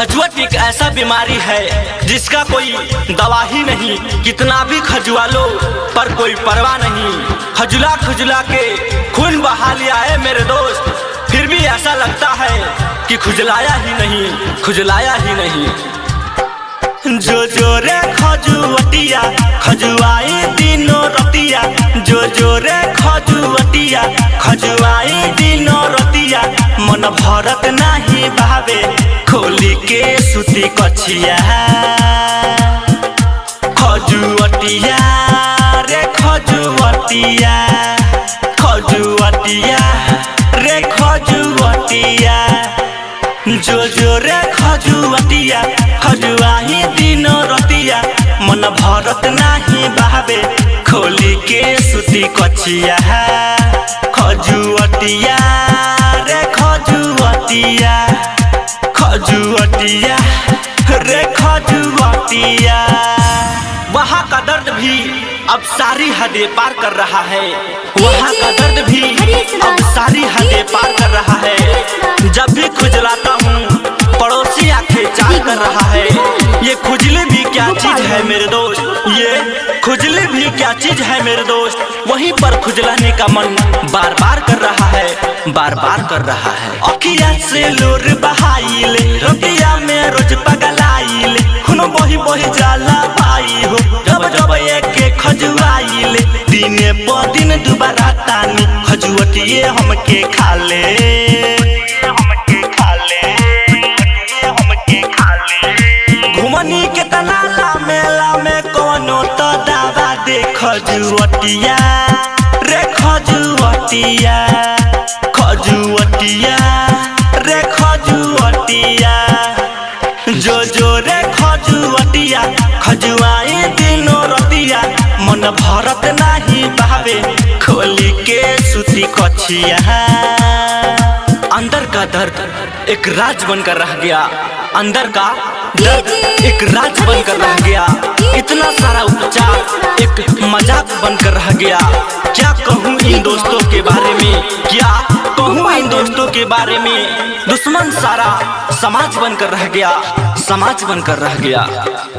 खजुआट एक ऐसा बीमारी है जिसका कोई दवा ही नहीं। कितना भी खजुआ लो पर कोई परवाह नहीं। खजुला खजुला के खून बहा लिया है मेरे दोस्त, फिर भी ऐसा लगता है कि खुजलाया ही नहीं, खुजलाया ही नहीं। जो जो रे खजुअटिया खजुआई दिनों रतिया, जो जो रे खजुअटिया खजुआई दिनों रतिया, मन भरत नहीं भावे खोली के सुती कछिया। खजुअटिया रे खजुअटिया, खजुअटिया रे खजुअटिया, जो जो रे खजुअटिया खजुआही दिनों रतिया, मन भरत नहीं भावे खोली के सुती कछिया। खजुअटिया रे खजुअटिया, खजुअटिया रे खजुअटिया। वहाँ का दर्द भी अब सारी हदें पार कर रहा है, वहाँ का दर्द भी अब सारी हदें पार कर रहा है। जब भी खुजलाता हूँ पड़ोसी आंखें चार कर रहा है। ये खुजली भी क्या चीज है मेरे दोस्त, ये खुजली भी क्या चीज है मेरे दोस्त। वहीं पर खुजलाने का मन बार बार कर रहा है, बार बार कर रहा है। अखिया से लोर बहाइले, रोटिया में रोज पगलाइले, खून बही बही जाला पाई हो जब जब एक खजुआइले। दिने प दिन दोबारा तानी खजुअटिए हमके खाले, घुमनी के तनाला मेला में कोनो तो दावा दे। खजुअटिया रे खजुअटिया, खजुअटिया रे खजुअटिया, जो जो रे खजुअटिया खजुआई दिनों रतिया, मन भरत नहीं भावे खोली के सुती कछिया। अंदर का दर्द एक राज बनकर रह गया, अंदर का दर्द एक राज बनकर रह गया। इतना सारा उपचार एक मजाक बनकर रह गया। क्या कहूँ इन दोस्तों के बारे में, क्या कहूँ इन दोस्तों के बारे में। दुश्मन सारा समाज बनकर रह गया, समाज बनकर रह गया।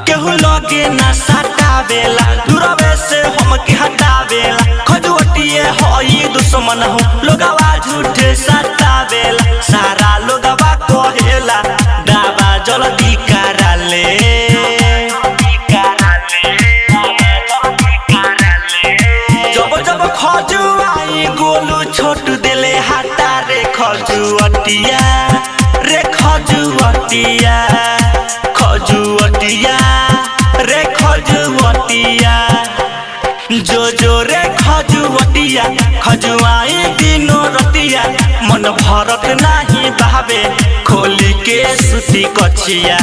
केहू लगे न सतावेला, दूरवे से हमके हटावेला। खजुअटिए होई दुश्मन हो, लोगवा झूठे सतावेला। सारा लोगवा कहेला दावा जल्दी करा ले, जब जब खजुआई गोलू छोट देले हाथा रे। खजुअटिया रे खजुअटिया, खजुअटिया रे खजुअटिया, जो जो रे खजुअटिया खजुआई दिनों रतिया, मन भरत नहीं भावे खोली के सुती कछिया।